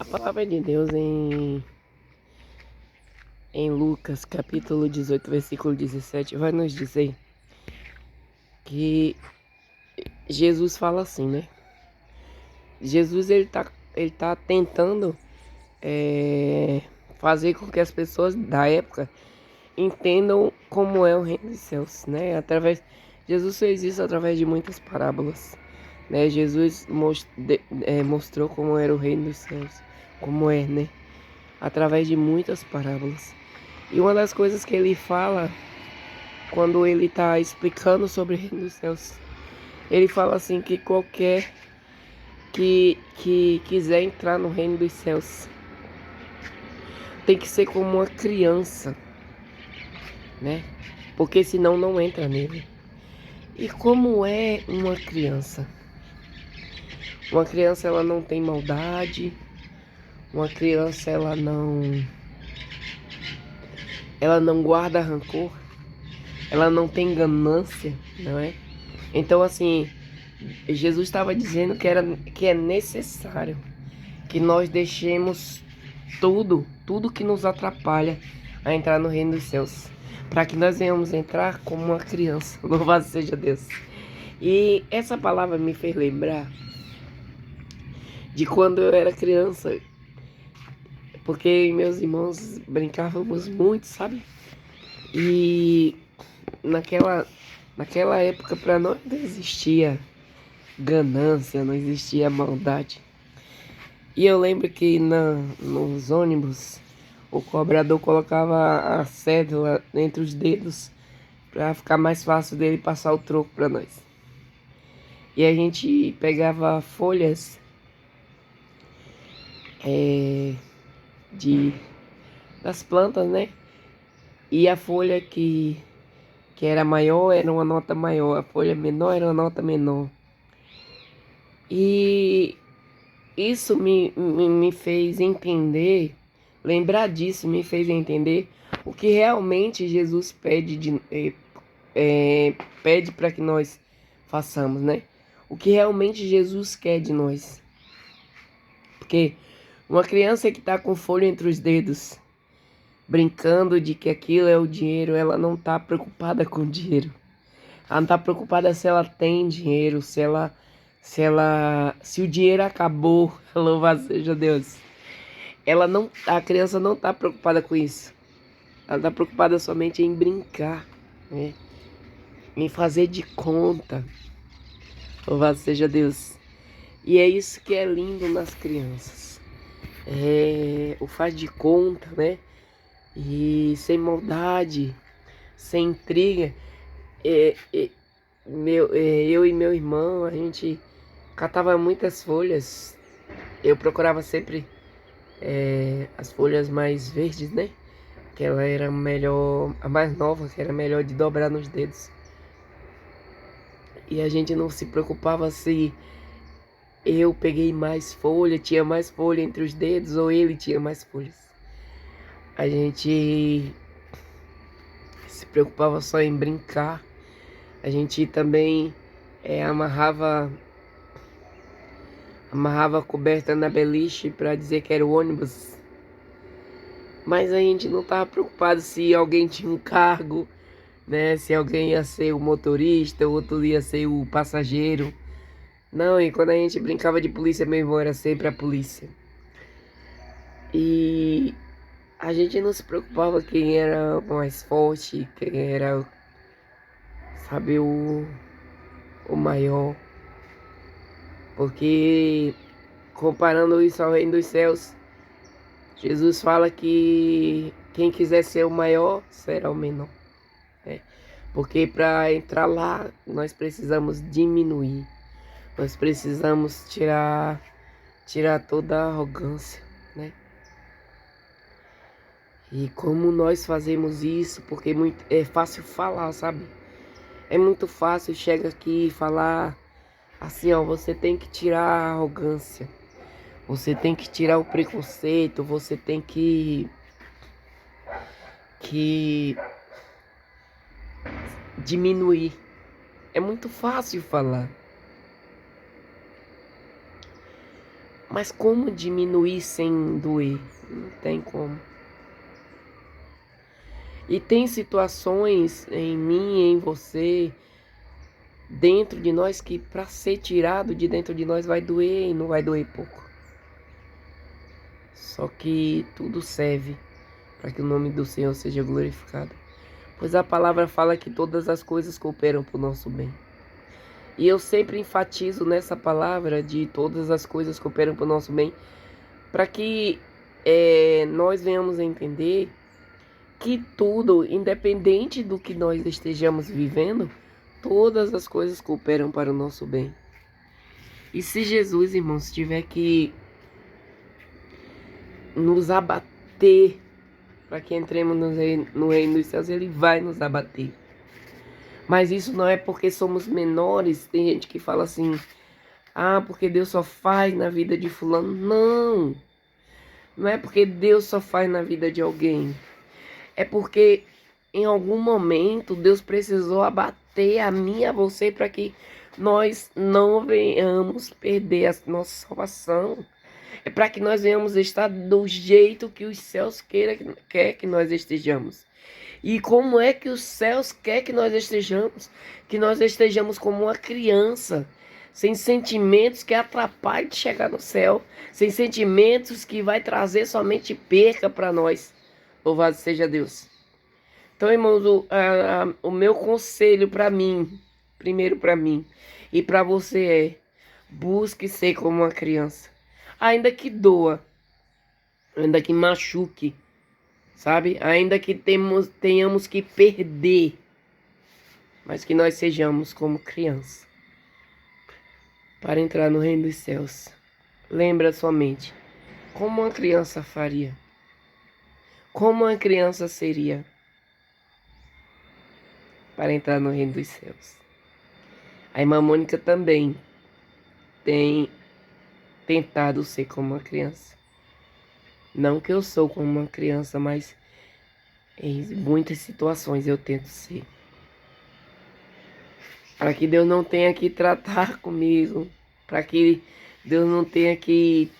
A palavra de Deus em Lucas, capítulo 18, versículo 17, vai nos dizer que Jesus fala assim, né? Jesus, ele tá tentando fazer com que as pessoas da época entendam como é o reino dos céus, né? Jesus fez isso através de muitas parábolas, né? Jesus mostrou como era o reino dos céus, como é, né? Através de muitas parábolas. E uma das coisas que ele fala quando ele está explicando sobre o reino dos céus, ele fala assim que qualquer que quiser entrar no reino dos céus tem que ser como uma criança, né? Porque senão não entra nele. E como é uma criança? Uma criança, ela não tem maldade. Uma criança, ela não guarda rancor. Ela não tem ganância, não é? Então, assim, Jesus estava dizendo que é necessário que nós deixemos tudo que nos atrapalha a entrar no reino dos céus, para que nós venhamos entrar como uma criança. Louvado seja Deus. E essa palavra me fez lembrar de quando eu era criança, porque meus irmãos brincávamos muito, sabe? E naquela época para nós não existia ganância, não existia maldade. E eu lembro que nos ônibus o cobrador colocava a cédula entre os dedos para ficar mais fácil dele passar o troco para nós. E a gente pegava folhas é, de das plantas, né? E a folha que era maior era uma nota maior, a folha menor era uma nota menor. E isso me fez entender, lembrar disso me fez entender o que realmente Jesus pede para que nós façamos, né? O que realmente Jesus quer de nós. Porque uma criança que está com folha entre os dedos, brincando de que aquilo é o dinheiro, ela não está preocupada com o dinheiro. Ela não está preocupada se ela tem dinheiro, se o dinheiro acabou, louvado seja Deus. A criança não está preocupada com isso. Ela está preocupada somente em brincar, né? Em fazer de conta. Louvado seja Deus. E é isso que é lindo nas crianças. O faz de conta, né? E sem maldade, sem intriga. Eu e meu irmão, a gente catava muitas folhas. Eu procurava sempre as folhas mais verdes, né? Que ela era melhor, a mais nova, que era melhor de dobrar nos dedos. E a gente não se preocupava se eu peguei mais folha, tinha mais folha entre os dedos ou ele tinha mais folhas. A gente se preocupava só em brincar. A gente também amarrava a coberta na beliche para dizer que era o ônibus. Mas a gente não estava preocupado se alguém tinha um cargo, né? Se alguém ia ser o motorista, o outro ia ser o passageiro. Não, e quando a gente brincava de polícia, meu irmão era sempre a polícia. E a gente não se preocupava quem era o mais forte, quem era, sabe, o maior. Porque comparando isso ao reino dos céus, Jesus fala que quem quiser ser o maior será o menor, né? Porque para entrar lá nós precisamos diminuir, nós precisamos tirar toda a arrogância, né? E como nós fazemos isso, porque é fácil falar, sabe? É muito fácil, chega aqui e falar assim, ó, você tem que tirar a arrogância, você tem que tirar o preconceito, você tem que diminuir. É muito fácil falar. Mas como diminuir sem doer? Não tem como. E tem situações em mim, em você, dentro de nós, que para ser tirado de dentro de nós vai doer e não vai doer pouco. Só que tudo serve para que o nome do Senhor seja glorificado. Pois a palavra fala que todas as coisas cooperam para o nosso bem. E eu sempre enfatizo nessa palavra de todas as coisas cooperam para o nosso bem, para que nós venhamos a entender que tudo, independente do que nós estejamos vivendo, todas as coisas cooperam para o nosso bem. E se Jesus, irmãos, tiver que nos abater para que entremos no reino dos céus, ele vai nos abater. Mas isso não é porque somos menores. Tem gente que fala assim, porque Deus só faz na vida de fulano. Não, não é porque Deus só faz na vida de alguém. É porque em algum momento Deus precisou abater a mim e a você para que nós não venhamos perder a nossa salvação. É para que nós venhamos estar do jeito que os céus quer que nós estejamos. E como é que os céus quer que nós estejamos? Que nós estejamos como uma criança, sem sentimentos que atrapalhem de chegar no céu, sem sentimentos que vai trazer somente perca para nós. Louvado seja Deus. Então, irmãos, o meu conselho para mim, primeiro para mim e para você busque ser como uma criança. Ainda que doa, ainda que machuque, sabe? Ainda que tenhamos que perder, mas que nós sejamos como criança para entrar no reino dos céus. Lembra somente como uma criança faria. Como uma criança seria para entrar no reino dos céus. A irmã Mônica também tem tentado ser como uma criança. Não que eu sou como uma criança, mas em muitas situações eu tento ser. Para que Deus não tenha que tratar comigo. Para que Deus não tenha que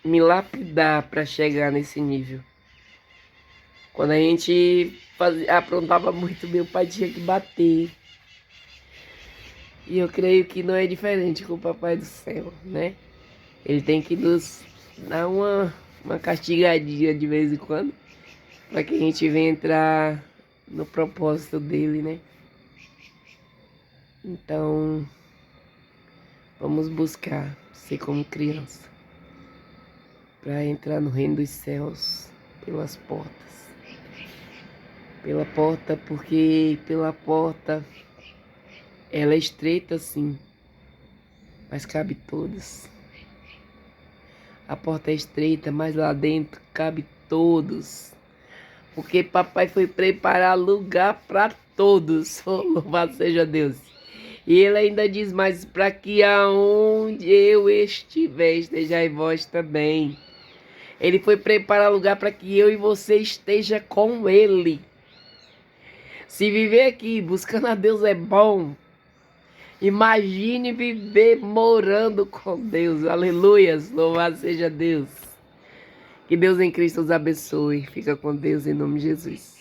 me lapidar para chegar nesse nível. Quando a gente aprontava muito, meu pai tinha que bater. E eu creio que não é diferente com o Papai do Céu, né? Ele tem que nos dar uma castigadinha de vez em quando, para que a gente venha entrar no propósito dele, né? Então, vamos buscar ser como criança, para entrar no reino dos céus pelas portas. Pela porta, porque pela porta ela é estreita sim, mas cabe todos. A porta é estreita, mas lá dentro cabe todos. Porque papai foi preparar lugar para todos. Oh, louvado seja Deus. E ele ainda diz mais, para que aonde eu estiver, estejais vós também. Ele foi preparar lugar para que eu e você esteja com ele. Se viver aqui buscando a Deus é bom, imagine viver morando com Deus. Aleluias, louvado seja Deus. Que Deus em Cristo os abençoe. Fica com Deus em nome de Jesus.